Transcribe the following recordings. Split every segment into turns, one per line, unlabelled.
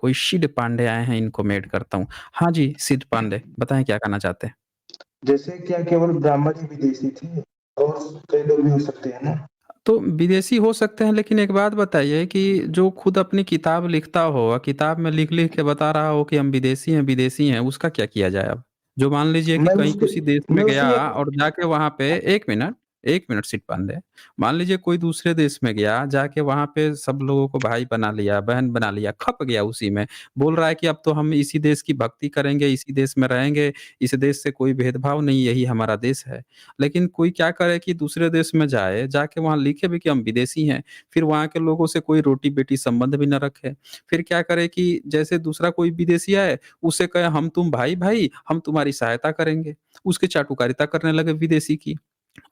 कोई सिड पांडे आए हैं, इनको मैं ऐड करता हूँ। हाँ जी, सिड पांडे, बताएँ क्या कहना चाहते हैं?
जैसे क्या केवल ब्राह्मण ही विदेशी थे और कई लोग भी हो सकते हैं ना?
तो विदेशी हो सकते हैं, लेकिन एक बात बताइए कि जो खुद अपनी किताब लिखता हो और किताब में लिख-लिख के बता रहा हो कि हम विदेशी हैं, उसका क्या किया जाए अब? जो मान लीजिए कि
मैं
कहीं
उसके
किसी देश
मैं
में
उसी
गया
एक
और जाके वहाँ पे 1 मिनट सिट पांडे। मान लीजिए कोई दूसरे देश में गया, जाके वहाँ पे सब लोगों को भाई बना लिया, बहन बना लिया, खप गया उसी में। बोल रहा है कि अब तो हम इसी देश की भक्ति करेंगे, इसी देश में रहेंगे, इस देश से कोई भेदभाव नहीं, यही हमारा देश है। लेकिन कोई क्या करे कि दूसरे देश में जाए, जाके वहाँ लिखे भी कि हम विदेशी हैं, फिर वहाँ के लोगों से कोई रोटी-बेटी संबंध भी ना रखे। फिर क्या करे कि जैसे दूसरा कोई विदेशी आए, उससे कहे हम तुम भाई-भाई, हम तुम्हारी सहायता करेंगे। उसकी चाटुकारिता करने लगे विदेशी की।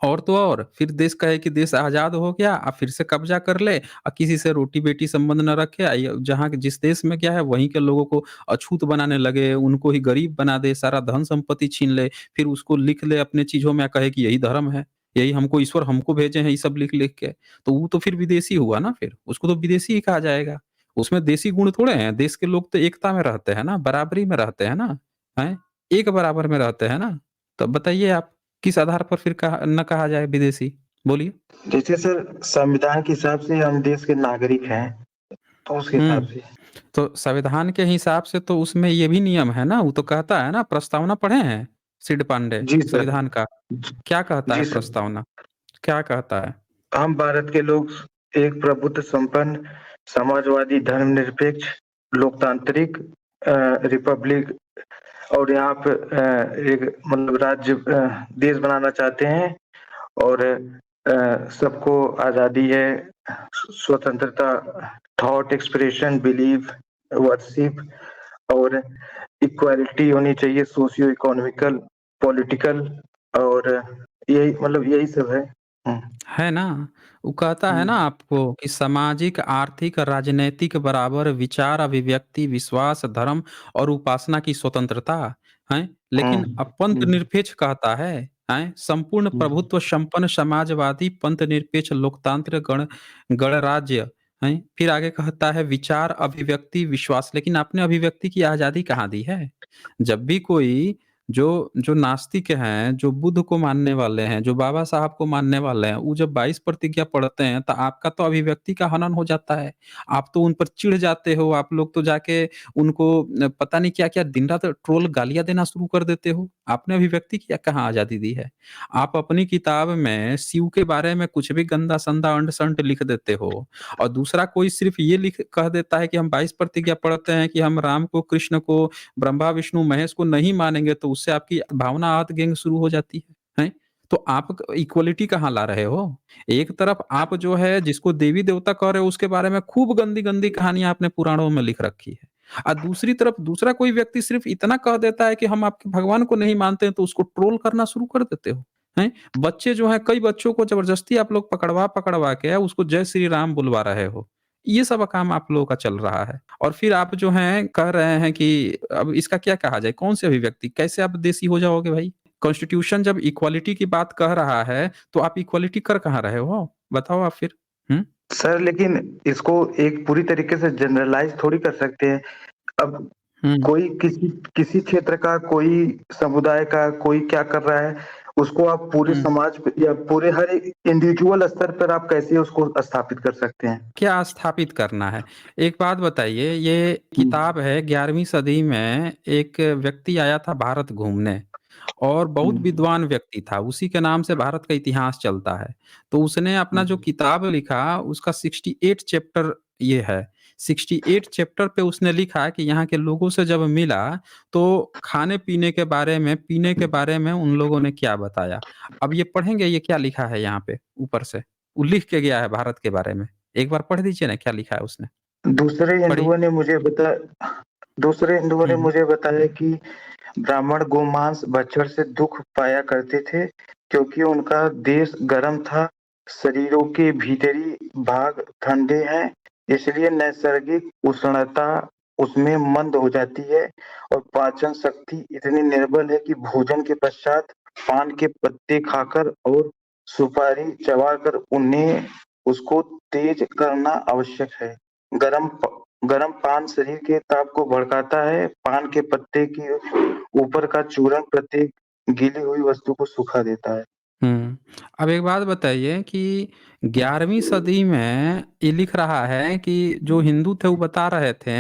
और तो और, फिर देश कहे कि देश आज़ाद हो गया, अब फिर से कब्ज़ा कर ले किसी से रोटी-बेटी संबंध ना रखे जहाँ जिस देश में गया है वहीं के लोगों को अछूत बनाने लगे, उनको ही गरीब बना दे, सारा धन-संपत्ति छीन ले, फिर उसको लिख ले अपने चीज़ों में कहे कि यही धर्म है, यही हमको ईश्वर हमको भेजे हैं ये सब लिख-लिख के। तो वो तो फिर विदेशी हुआ ना फिर, उसको तो विदेशी ही कहा जाएगा। उसमें देशी गुण थोड़े हैं, देश के लोग तो एकता में रहते हैं ना, बराबरी में रहते हैं ना, हैं? एक बराबर में रहते हैं ना। तो बताइए आप किस आधार पर फिर कहा जाए विदेशी? बोलिए?
जैसे सर संविधान के हिसाब से हम देश के नागरिक हैं, तो उस हिसाब
हुँ।
से।
तो संविधान के हिसाब से तो उसमें ये भी नियम है ना, वो तो कहता है ना प्रस्तावना पढ़े हैं? सिड पांडे,
जी सर।
संविधान का?
ज
क्या कहता है
जी सर।
प्रस्तावना? क्या कहता है?
हम भारत के लोग एक प्रभुत्व संपन्न, समाजवादी, धर्मनिरपेक्ष, लोकतांत्रिक रिपब्लिक और यहाँ पे एक मतलब राज्य देश बनाना चाहते हैं और सबको आज़ादी है, स्वतंत्रता, थॉट एक्सप्रेशन, बिलीफ, वर्शिप और इक्वालिटी होनी चाहिए, सोशियो इकोनॉमिकल, पॉलिटिकल और यही सब है। हुँ।
है ना? वो कहता है ना
हुँ।
आपको कि सामाजिक, आर्थिक, राजनैतिक बराबर विचार, अभिव्यक्ति, विश्वास, धर्म और उपासना की स्वतंत्रता, हैं?
हुँ,
लेकिन पंथ
हुँ,
निरपेक्ष कहता है, हैं? संपूर्ण
हुँ,
प्रभुत्व संपन्न समाजवादी पंथ निरपेक्ष लोकतांत्रिक गणराज्य, हैं? फिर आगे कहता है विचार, अभिव्यक्ति, विश्वास, लेकिन आपने अभिव्यक्ति की आज़ादी कहाँ दी है? जब भी कोई जो जो नास्तिक हैं, जो बुद्ध को मानने वाले हैं, जो बाबा साहब को मानने वाले हैं, वो जब 22 प्रतिज्ञा पढ़ते हैं, तो आपका तो अभिव्यक्ति का हनन हो जाता है। आप तो उन पर चिढ़ जाते हो, आप लोग तो जाके उनको पता नहीं क्या-क्या दिन-रात ट्रोल गालियाँ देना शुरू कर देते हो। आपने अभिव्यक्ति की कहाँ आज़ादी दी है? आप अपनी किताब में शिव के बारे में कुछ भी गंदा-संदा, अंट-शंट लिख देते हो और दूसरा कोई सिर्फ़ ये लिख कह देता है कि हम 22 प्रतिज्ञा पढ़ते हैं कि हम राम को, कृष्ण को, ब्रह्मा, विष्णु, महेश को नहीं मानेंगे तो उससे आपकी भावना आहत-व्यंग शुरू हो जाती है, हैं? तो आप इक्वालिटी कहाँ ला रहे हो? एक तरफ आप जो है जिसको देवी-देवता कह रहे हो उसके बारे में खूब गंदी-गंदी कहानियाँ आपने पुराणों में लिख रखी है। दूसरी तरफ दूसरा कोई व्यक्ति सिर्फ़ इतना कह देता है कि हम आपके भगवान को नहीं मानते हैं तो उसको ट्रोल करना शुरू कर देते हो, हैं? बच्चे जो हैं कई बच्चों को ज़बरदस्ती आप लोग पकड़वा-पकड़वा के उसको जय श्री राम बुलवा रहे हो। ये सब काम आप लोगों का चल रहा है। और फिर आप जो हैं कह रहे हैं कि अब इसका क्या कहा जाए? कौन-सी अभिव्यक्ति? कैसे आप देशी हो जाओगे भाई? कॉन्स्टिट्यूशन जब इक्वालिटी की बात कह रहा है, तो आप इक्वालिटी कर कहाँ रहे हो? बताओ आप फिर? हुँ?
सर लेकिन इसको एक पूरी तरीके से जनरलाइज़ थोड़ी कर सकते हैं। अब
हुँ,
कोई किसी किसी क्षेत्र का, कोई समुदाय का, कोई क्या कर रहा है, उसको आप पूरे
हुँ।
समाज पे या पूरे हर एक इंडिविजुअल स्तर पर आप कैसे उसको स्थापित कर सकते हैं?
क्या स्थापित करना है? एक बात बताइए, ये
हुँ,
किताब है 11वीं सदी में एक व्यक्ति आया था भारत घूमने और
हुँ,
बहुत विद्वान व्यक्ति था, उसी के नाम से भारत का इतिहास चलता है। तो उसने अपना
हुँ,
जो किताब लिखा उसका 68 चैप्टर ये है। 68 चैप्टर पे उसने लिखा कि यहाँ के लोगों से जब मिला, तो खाने-पीने के बारे में, पीने के बारे में उन लोगों ने क्या बताया। अब ये पढ़ेंगे ये क्या लिखा है यहाँ पे ऊपर से? वो लिख के गया है भारत के बारे में। एक बार पढ़ दीजिए ना क्या लिखा है उसने,
दूसरे
पढ़िए।
हिंदुओं ने मुझे बता दूसरे हिंदुओं
हुँ,
ने
हुँ।
मुझे बताया कि ब्राह्मण गोमांस बछड़ से दुःख पाया करते थे, क्योंकि उनका देश गर्म था, शरीरों के भीतरी भाग ठंडे हैं, इसलिए नैसर्गिक उष्णता उसमें मंद हो जाती है और पाचन शक्ति इतनी निर्बल है कि भोजन के पश्चात पान के पत्ते खाकर और सुपारी चबाकर उन्हें उसको तेज करना आवश्यक है। गरम प गरम पान शरीर के ताप को भड़काता है। पान के पत्ते की ऊपर का चूर्ण प्रत्येक गीली हुई वस्तु को सुखा देता है।
हुँ। अब एक बात बताइए कि 11वीं सदी में ये लिख रहा है कि जो हिंदू थे वो बता रहे थे,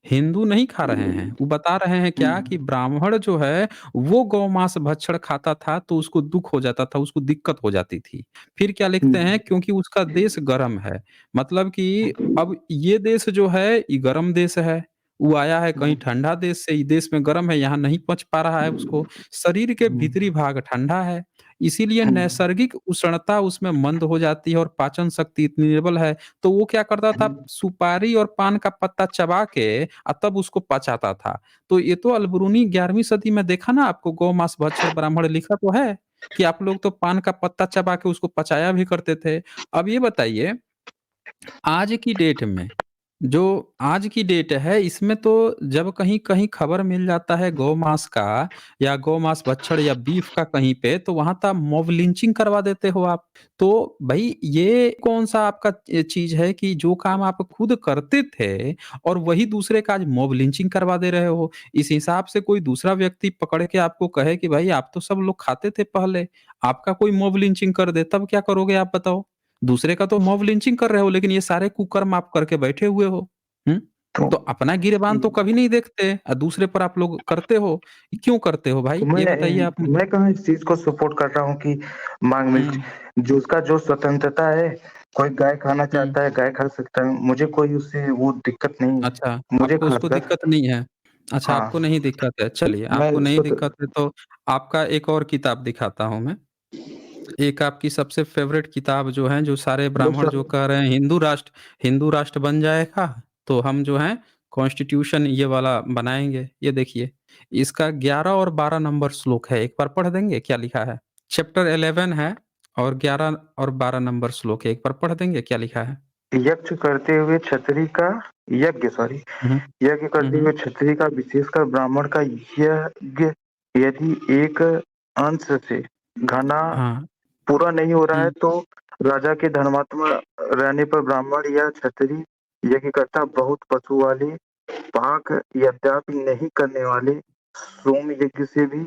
हिंदू नहीं खा रहे हैं, वो बता रहे हैं क्या कि
हुँ,
ब्राह्मण जो है वो गौ-मांस भक्षण खाता था तो उसको दुःख हो जाता था, उसको दिक्कत हो जाती थी। फिर क्या
हुँ,
लिखते हैं क्योंकि उसका देश गर्म है, मतलब कि अब ये देश जो है ये गर्म देश है, वो आया है कहीं
हुँ,
ठंडा देश से, ये देश में गर्म है, यहाँ नहीं पच पा रहा है उसको, शरीर के
हुँ,
भीतरी भाग ठंडा है। इसीलिए
हुँ,
नैसर्गिक उष्णता उसमें मंद हो जाती है और पाचन शक्ति इतनी निर्बल है, तो वो क्या करता था
हुँ,
सुपारी और पान का पत्ता चबा के तब उसको पचाता था। तो ये तो अलबरूनी 11वीं सदी में देखा ना आपको गौ-मांस भक्षण ब्राह्मण लिखा तो है, कि आप लोग तो पान का पत्ता चबा के उसको पचाया भी करते थे। अब ये बताइए आज की डेट में, जो आज की डेट है इसमें तो जब कहीं-कहीं खबर मिल जाता है गौ-मांस का या गौ-मांस भक्षण या बीफ का कहीं पे तो वहाँ तो मॉब लिंचिंग करवा देते हो आप। तो भई ये कौन-सा आपका चीज़ है कि जो काम आप खुद करते थे और वही दूसरे का आज मॉब लिंचिंग करवा दे रहे हो। इस हिसाब से कोई दूसरा व्यक्ति पकड़ के आपको कहे कि भाई आप तो सब लोग खाते थे पहले, आपका कोई मॉब लिंचिंग कर दे तब क्या करोगे आप बताओ? दूसरे का तो मॉब लिंचिंग कर रहे हो लेकिन ये सारे कुकर्म आप करके बैठे हुए हो। हुँ?
तो
तो अपना गिरेबान तो कभी नहीं देखते दूसरे पर आप लोग करते हो। ये क्यों करते हो
तो
भाई? ये बताइए आप मुझे?
मैं कहाँ इस चीज़ को सपोर्ट कर रहा हूँ कि माँग मिल्च
हुँ,
जो उसका जो स्वतंत्रता है, कोई गाय खाना
हुँ।
चाहता है, गाय खा सकता है। मुझे कोई उससे वो दिक्कत नहीं है।
अच्छा,
मुझे
आपको उसको
खासकर
दिक्कत नहीं है। अच्छा,
हाँ,
आपको नहीं दिक्कत है। चलिए,
मैं
आपको नहीं
स्वत
दिक्कत है तो आपका एक और किताब दिखाता हूँ मैं। एक आपकी सबसे फ़ेवरेट किताब जो है, जो सारे
मतलब
ब्राह्मण जो
स्व
कह रहे हैं हिंदू राष्ट्र बन जाएगा, तो हम जो है कॉन्स्टिट्यूशन ये वाला बनाएँगे। ये देखिए, इसका 11 और 12 नंबर श्लोक है। एक बार पढ़ देंगे क्या लिखा है? चैप्टर 11 है और 11 और 12 नंबर श्लोक है। एक बार पढ़ देंगे क्या लिखा है?
यज्ञ करते हुए क्षत्रिय का यज्ञ सॉरी
हुँ, हुँ।
यज्ञ
हुँ,
करते
हुँ।
हुए क्षत्रिय का विशेषकर ब्राह्मण का यज्ञ यदि एक अंश से घना
हाँ।
पूरा नहीं हो रहा है
हुँ।
तो राजा के धर्मात्मा रहने पर ब्राह्मण या क्षत्रिय यज्ञकर्ता बहुत पशु वाले पाक यद्यपि नहीं करने वाले सोम यज्ञ से भी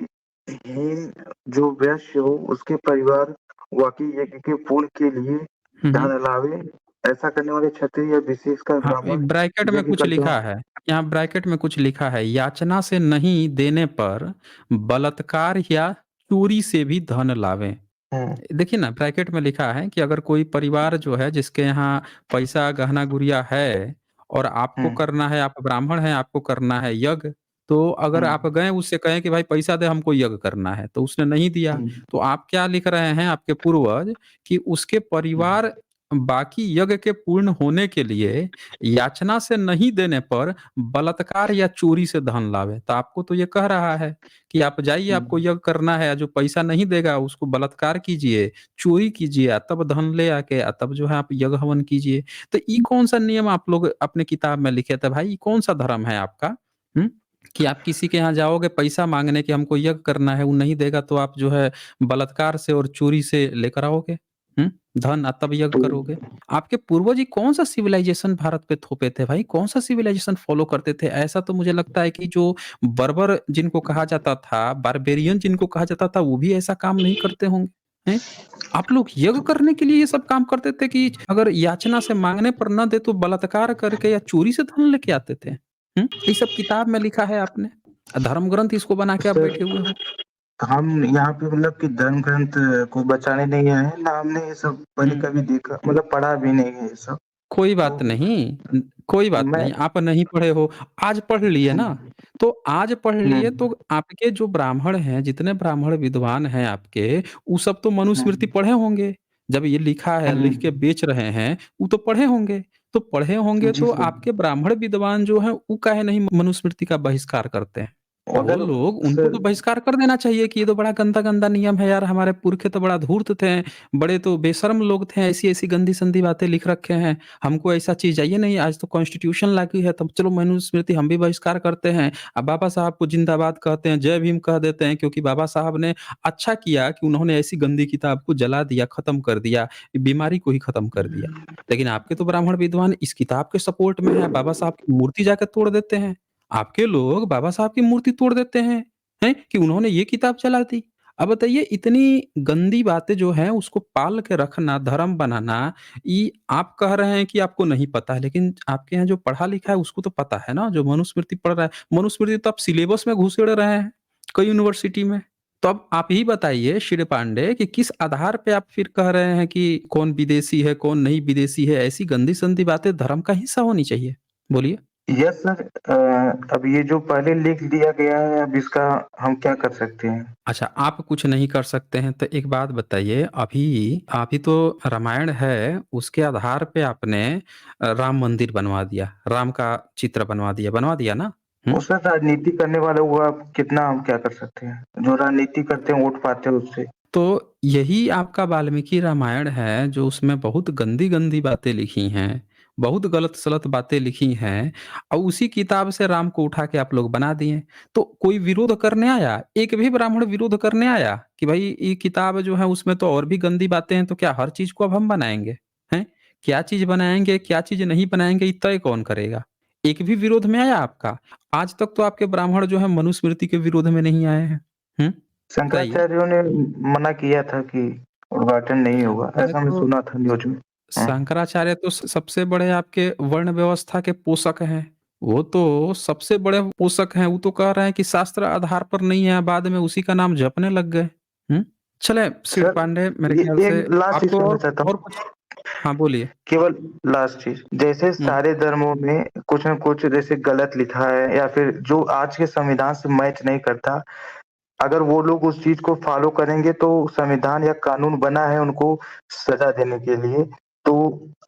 हीन जो वैश्य हो उसके परिवार वाकई यज्ञ के पूर्ण के लिए
हुँ, हुँ।
धन लावे ऐसा करने वाले क्षत्रिय या विशेषकर
हाँ, ये
ब्राह्मण
ब्रैकेट में
यज्ञ
कुछ
करता
लिखा है। यहाँ ब्रैकेट में कुछ लिखा है, याचना से नहीं देने पर बलात्कार या चोरी से भी धन लावें।
हम्म
देखिए ना ब्रैकेट में लिखा है कि अगर कोई परिवार जो है जिसके यहाँ पैसा गहना गुड़िया है और आपको
हम्म
करना है, आप ब्राह्मण हैं, आपको करना है यज्ञ, तो अगर आप
हम्म
गए उससे कहें कि भाई पैसा दे हमको यज्ञ करना है, तो उसने नहीं दिया,
हम्म
तो आप क्या लिख रहे हैं आपके पूर्वज कि उसके परिवार बाकी यज्ञ के पूर्ण होने के लिए याचना से नहीं देने पर बलात्कार या चोरी से धन लावे। तो आपको तो ये कह रहा है कि आप जाइए आपको
हम्म
यज्ञ करना है, जो पैसा नहीं देगा उसको बलात्कार कीजिए, चोरी कीजिए तब धन ले आके तब जो है आप यज्ञ हवन कीजिए। तो ये कौन-सा नियम आप लोग अपने किताब में लिखे थे भाई? ये कौन-सा धर्म है आपका? हुँ? कि आप किसी के यहाँ जाओगे पैसा माँगने कि हमको यज्ञ करना है, वो नहीं देगा तो आप जो है बलात्कार से और चोरी से लेकर आओगे, हुँ? धन तब यज्ञ
तो
करोगे। आपके पूर्वज ही कौन-सा सिविलाइज़ेशन भारत पे थोपे थे भाई? कौन-सा सिविलाइज़ेशन फ़ॉलो करते थे? ऐसा तो मुझे लगता है कि जो बर्बर जिनको कहा जाता था, बारबेरियन जिनको कहा जाता था, वो भी ऐसा काम नहीं करते होंगे, हैं? आप लोग यज्ञ करने के लिए ये सब काम करते थे कि अगर याचना से माँगने पर ना दे तो बलात्कार करके या चोरी से धन लेके आते थे? हुँ? ये सब किताब में लिखा है आपने। धर्म ग्रंथ इसको बना के आप
सर
बैठे हुए हो।
हम यहाँ पे मतलब कि धर्म ग्रंथ को बचाने नहीं आए हैं, ना हमने ये सब पहले
हुँ।
कभी देखा मतलब पढ़ा भी नहीं है ये सब।
कोई बात
तो
नहीं कोई बात
मैं
नहीं, आप नहीं पढ़े हो, आज पढ़ लिए ना,
हुँ,
तो आज पढ़ लिए
हुँ,
तो आपके जो ब्राह्मण हैं, जितने ब्राह्मण विद्वान हैं आपके, वो सब तो
हुँ,
मनुस्मृति पढ़े होंगे। जब ये लिखा है, लिख के
हुँ।
बेच रहे हैं, वो तो पढ़े होंगे। तो पढ़े होंगे
जी
तो
सर।
आपके ब्राह्मण विद्वान जो हैं, वो काहे नहीं मनुस्मृति का बहिष्कार करते हैं? तो वो
अगर
लोग उनको तो
सर
बहिष्कार कर देना चाहिए कि ये तो बड़ा गंदा-गंदा नियम है यार, हमारे पुरखे तो बड़ा धूर्त थे, बड़े तो बेशर्म लोग थे, ऐसी-ऐसी गंदी-संदी बातें लिख रखे हैं, हमको ऐसा चीज़ चाहिए नहीं, आज तो कॉन्स्टिट्यूशन लागू है, तब चलो मनुस्मृति हम भी बहिष्कार करते हैं। अब बाबा साहब को जिंदाबाद कहते हैं, जय भीम कह देते हैं क्योंकि बाबा साहब ने अच्छा किया कि उन्होंने ऐसी गंदी किताब को जला दिया, खत्म कर दिया, बीमारी को ही खत्म कर दिया। लेकिन आपके तो ब्राह्मण विद्वान इस किताब के सपोर्ट में हैं, बाबा साहब की मूर्ति जाकर तोड़ देते हैं। आपके लोग बाबा साहब की मूर्ति तोड़ देते हैं कि उन्होंने ये किताब चला दी। अब बताइए इतनी गंदी बातें जो हैं उसको पाल के रखना, धर्म बनाना, ये आप कह रहे हैं कि आपको नहीं पता है, लेकिन आपके यहाँ जो पढ़ा-लिखा है उसको तो पता है ना, जो मनुस्मृति पढ़ रहा है। मनुस्मृति तो आप सिलेबस में घुसेड़ रहे हैं, कई यूनिवर्सिटी में। तो अब आप ही बताइए श्री पांडे कि किस आधार पे आप फिर कह रहे हैं कि कौन विदेशी है, कौन नहीं विदेशी है? ऐसी गंदी-संदी बातें धर्म का हिस्सा होनी चाहिए। बोलिए।
यस सर, अब ये जो पहले लिख दिया गया है, अब इसका हम क्या कर सकते हैं?
अच्छा, आप कुछ नहीं कर सकते हैं, तो एक बात बताइए, अभी तो रामायण है, उसके आधार पे आपने राम मंदिर बनवा दिया, राम का चित्र बनवा दिया ना? हुँ?
और सर राजनीति करने वाला हुआ, अब कितना हम क्या कर सकते हैं? जो राजनीति करते हैं वोट पाते हैं उससे।
तो यही आपका वाल्मीकि रामायण है, जो उसमें बहुत गंदी-गंदी बातें लिखी हैं, बहुत गलत-सलत बातें लिखी हैं और उसी किताब से राम को उठा के आप लोग बना दिए। तो कोई विरोध करने आया? एक भी ब्राह्मण विरोध करने आया कि भाई ये किताब जो है उसमें तो और भी गंदी बातें हैं, तो क्या हर चीज़ को अब हम बनाएँगे? हैं? क्या चीज़ बनाएँगे, क्या चीज़ नहीं बनाएँगे, ये तय कौन करेगा? एक भी विरोध में आया आपका? आज तक तो आपके ब्राह्मण जो है मनुस्मृति के विरोध में नहीं आए हैं। हुँ? बताइए।
शंकराचार्यों ने मना किया था कि उद्घाटन नहीं होगा,
अरे
ऐसा मैं
तो
सुना था न्यूज़ में। हाँ,
शंकराचार्य तो सबसे बड़े आपके वर्ण व्यवस्था के पोषक हैं। वो तो सबसे बड़े पोषक हैं, वो तो कह रहे हैं कि शास्त्र आधार पर नहीं है, बाद में उसी का नाम जपने लग गए। हुँ? चलें श्री
सर
पांडे मेरे
ये
ख्याल
एक
से
लास्ट चीज़
आपको
कहना चाहता
और
हूँ,
कुछ हाँ, बोलिए।
केवल लास्ट चीज़, जैसे
हुँ।
सारे धर्मों में कुछ न कुछ जैसे गलत लिखा है या फिर जो आज के संविधान से मैच नहीं करता, अगर वो लोग उस चीज़ को फ़ॉलो करेंगे तो संविधान या कानून बना है उनको सज़ा देने के लिए। तो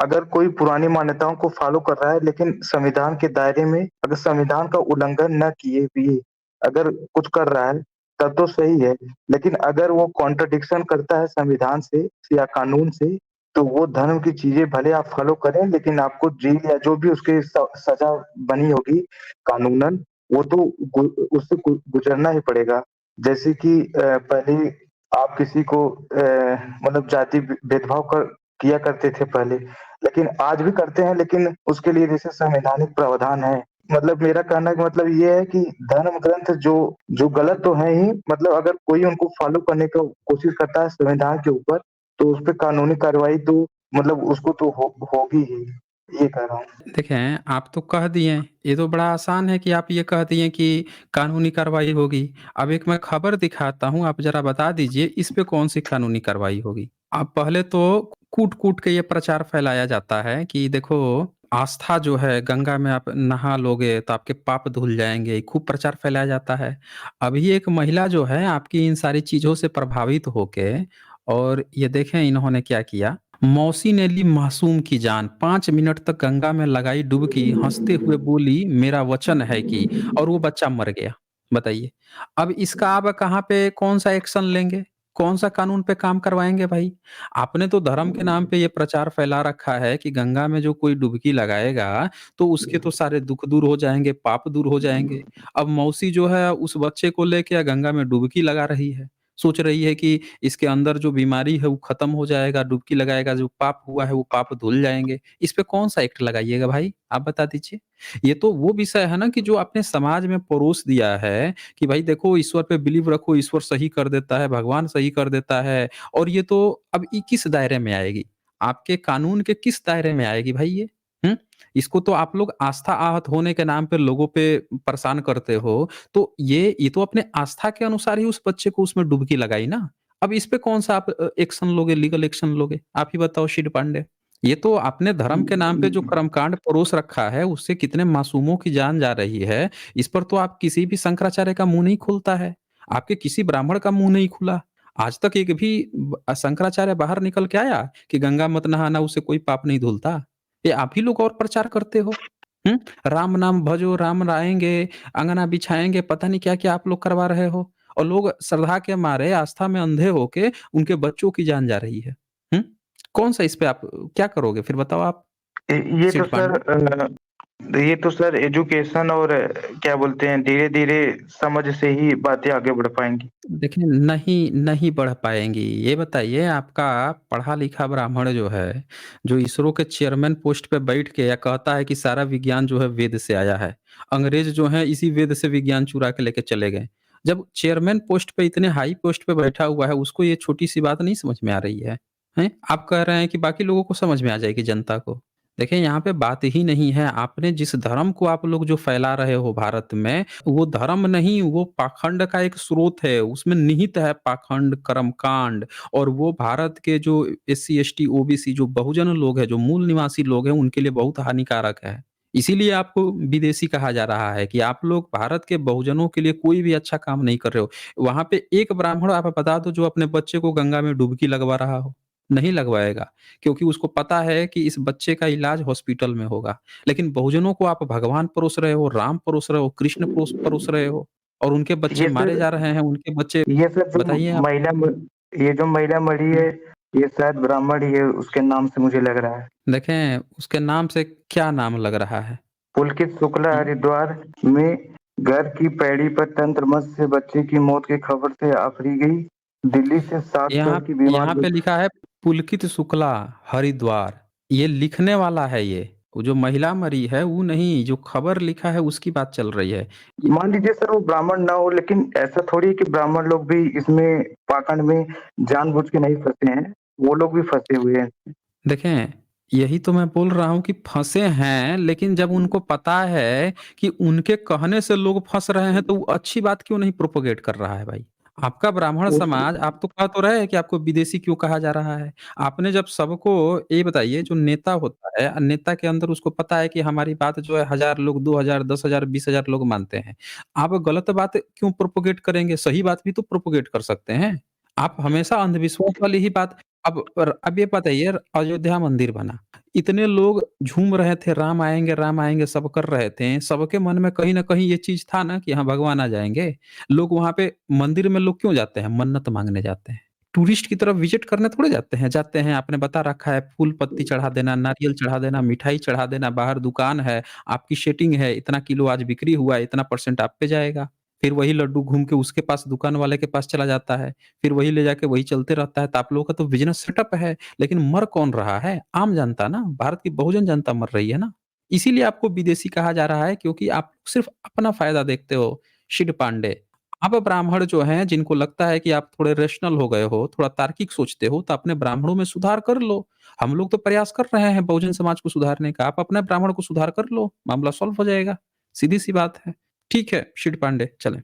अगर कोई पुरानी मान्यताओं को फ़ॉलो कर रहा है लेकिन संविधान के दायरे में, अगर संविधान का उल्लंघन ना किए हुए अगर कुछ कर रहा है, तब तो सही है। लेकिन अगर वो कॉन्ट्रडिक्शन करता है संविधान से या कानून से, तो वो धर्म की चीज़ें भले आप फ़ॉलो करें लेकिन आपको जेल या जो भी उसकी सज़ा बनी होगी कानूनन, वो तो गु उससे गुज़रना ही पड़ेगा। जैसे कि पहले आप किसी को मतलब जाति भेदभाव किया करते थे पहले, लेकिन आज भी करते हैं, लेकिन उसके लिए जैसे संवैधानिक प्रावधान है। मतलब मेरा कहना का मतलब ये है कि धर्म ग्रंथ जो जो गलत तो है ही, मतलब अगर कोई उनको फॉलो करने का कोशिश करता है संविधान के ऊपर, तो उस पे कानूनी कार्रवाई तो मतलब उसको तो होगी ही। ये कह रहा हूँ।
देखें, आप तो कह दिए, ये तो बड़ा आसान है कि आप ये कह दिए कि कानूनी कार्रवाई होगी। अब एक मैं खबर दिखाता हूँ, आप ज़रा बता दीजिए इस पे कौन-सी कानूनी कार्रवाई होगी? अब पहले तो कूट-कूट के ये प्रचार फैलाया जाता है कि देखो, आस्था जो है गंगा में आप नहा लोगे तो आपके पाप धुल जाएँगे, खूब प्रचार फैलाया जाता है। अभी एक महिला जो है आपकी इन सारी चीज़ों से प्रभावित होके और ये देखें इन्होंने क्या किया, मौसी ने ली मासूम की जान, 5 मिनट तक गंगा में लगाई डुबकी, हँसते हुए बोली मेरा वचन है कि और वो बच्चा मर गया। बताइए, अब इसका आप कहाँ पे कौन-सा एक्शन लेंगे? कौन-सा कानून पे काम करवाएँगे भाई? आपने तो धर्म के नाम पे ये प्रचार फैला रखा है कि गंगा में जो कोई डुबकी लगाएगा, तो उसके तो सारे दुःख दूर हो जाएँगे, पाप दूर हो जाएँगे। अब मौसी जो है उस बच्चे को लेके गंगा में डुबकी लगा रही है। सोच रही है कि इसके अंदर जो बीमारी है वो खत्म हो जाएगा, डुबकी लगाएगा, जो पाप हुआ है वो पाप धुल जाएँगे। इस पे कौन-सा एक्ट लगाइएगा भाई? आप बता दीजिए। ये तो वो विषय है ना कि जो आपने समाज में परोस दिया है कि भाई देखो ईश्वर पे बिलीव रखो, ईश्वर सही कर देता है, भगवान सही कर देता है और ये तो अब ये किस दायरे में आएगी? आपके कानून के किस दायरे में आएगी भाई ये? हुँ? इसको तो आप लोग आस्था आहत होने के नाम पे लोगों पे परेशान करते हो। तो ये तो अपने आस्था के अनुसार ही उस बच्चे को उसमें डुबकी लगाई ना। अब इस पे कौन-सा आप एक्शन लोगे, लीगल एक्शन लोगे? आप ही बताओ श्री पांडे। ये तो आपने धर्म के नाम पे जो कर्मकांड परोस रखा है, उससे कितने मासूमों की जान जा रही है। इस पर तो आप किसी भी शंकराचार्य का मुँह नहीं खुलता है। आपके किसी ब्राह्मण का मुँह नहीं खुला। आज तक एक भी शंकराचार्य बाहर निकल के आया कि गंगा मत नहाना उससे कोई पाप नहीं धुलता। ये आप ही लोग और प्रचार करते हो। हुँ? राम नाम भजो, राम आएँगे, अंगना बिछाएँगे, पता नहीं क्या-क्या आप लोग करवा रहे हो। और लोग श्रद्धा के मारे, आस्था में अंधे होके उनके बच्चों की जान जा रही है। हुँ? कौन-सा इस पे आप क्या करोगे फिर बताओ आप?
ये तो
सिड
सर
पांडे?
ये तो सर एजुकेशन और क्या बोलते हैं धीरे-धीरे समझ से ही बातें आगे बढ़ पाएँगी।
देखिए, नहीं नहीं बढ़ पाएँगी। ये बताइए आपका पढ़ा-लिखा ब्राह्मण जो है, जो इसरो के चेयरमैन पोस्ट पे बैठ के या कहता है कि सारा विज्ञान जो है वेद से आया है। अंग्रेज़ जो हैं इसी वेद से विज्ञान चुरा के लेके चले गए। जब चेयरमैन पोस्ट पे इतने हाई पोस्ट पे बैठा हुआ है, उसको ये छोटी-सी बात नहीं समझ में आ रही है। हैं? आप कह रहे हैं कि बाकी लोगों को समझ में आ जाएगी जनता को। देखिए, यहाँ पे बात ही नहीं है, आपने जिस धर्म को आप लोग जो फैला रहे हो भारत में, वो धर्म नहीं, वो पाखंड का एक स्रोत है, उसमें निहित है पाखंड, कर्मकांड और वो भारत के जो एससी, एसटी, ओबीसी जो बहुजन लोग हैं, जो मूल निवासी लोग हैं, उनके लिए बहुत हानिकारक है। इसीलिए आपको विदेशी कहा जा रहा है कि आप लोग भारत के बहुजनों के लिए कोई भी अच्छा काम नहीं कर रहे हो। वहाँ पे एक ब्राह्मण आप बता दो जो अपने बच्चे को गंगा में डुबकी लगवा रहा हो, नहीं लगवाएगा। क्योंकि उसको पता है कि इस बच्चे का इलाज हॉस्पिटल में होगा। लेकिन बहुजनों को आप भगवान परोस रहे हो, राम परोस रहे हो, कृष्ण परोस रहे हो और उनके बच्चे
ये
मारे
सर
जा रहे हैं, उनके बच्चे
ये सर जो
बताइए आप?
महिला म ये जो महिला मरी
हुँ,
है, ये शायद ब्राह्मण ही है उसके नाम से मुझे लग रहा है।
देखें उसके नाम से क्या नाम लग रहा है?
पुलकित शुक्ला
हुँ,
हरिद्वार में घर की पैड़ी पर तंत्र मंत्र से बच्चे की मौत की खबर से आफरी गई। दिल्ली से 60 साल
यहाँ
की बीमार
यहाँ पे लिखा है पुलकित शुक्ला, हरिद्वार। ये लिखने वाला है ये। वो जो महिला मरी है वो नहीं, जो खबर लिखा है उसकी बात चल रही है। ये
मान लीजिए सर वो ब्राह्मण ना हो लेकिन ऐसा थोड़ी है कि ब्राह्मण लोग भी इसमें पाखंड में जानबूझ के नहीं फँसे हैं, वो लोग भी फँसे हुए हैं।
देखें, यही तो मैं बोल रहा हूँ कि फँसे हैं, लेकिन जब उनको पता है कि उनके कहने से लोग फँस रहे हैं, तो वो अच्छी बात क्यों नहीं प्रोपेगेट कर रहा है भाई? आपका ब्राह्मण
वो
समाज आप तो कह तो रहे हैं कि आपको विदेशी क्यों कहा जा रहा है? आपने जब सबको ये बताइए जो नेता होता है नेता के अंदर उसको पता है कि हमारी बात जो है 1000 लोग, 2000, 10,000, 20,000 लोग मानते हैं। आप गलत बात क्यों प्रोपेगेट करेंगे? सही बात भी तो प्रोपेगेट कर सकते हैं। आप हमेशा अंधविश्वास वाली ही बात अब ये बताइए अयोध्या मंदिर बना, इतने लोग झूम रहे थे राम आएँगे सब कर रहे थे, सबके मन में कहीं न कहीं ये चीज़ था ना कि हाँ, भगवान आ जाएँगे। लोग वहाँ पे मंदिर में लोग क्यों जाते हैं? मन्नत माँगने जाते हैं। टूरिस्ट की तरफ विज़िट करने थोड़े जाते हैं, आपने बता रखा है फूल-पत्ती चढ़ा देना, नारियल चढ़ा देना, मिठाई चढ़ा देना, बाहर दुकान है, आपकी सेटिंग है, इतना किलो आज बिक्री हुआ है, इतना परसेंट आप पे जाएगा। फिर वही लड्डू घूम के उसके पास दुकान वाले के पास चला जाता है। फिर वही ले जाके वही चलते रहता है, तो आप लोगों का तो बिज़नेस सेटअप है, लेकिन मर कौन रहा है? आम जनता ना, भारत की बहुजन जनता मर रही है ना। इसीलिए आपको विदेशी कहा जा रहा है क्योंकि आप सिर्फ़ अपना फ़ायदा देखते हो, शिड पांडे। आप ब्राह्मण जो हैं जिनको लगता है कि आप थोड़े रैशनल हो गए हो, थोड़ा तार्किक सोचते हो, तो अपने ब्राह्मणों में सुधार कर लो। हम लोग तो प्रयास कर रहे हैं बहुजन समाज को सुधारने का, आप अपने ब्राह्मण को सुधार कर लो, मामला सॉल्व हो जाएगा। सीधी-सी बात है। ठीक है, शिड पांडे चलें।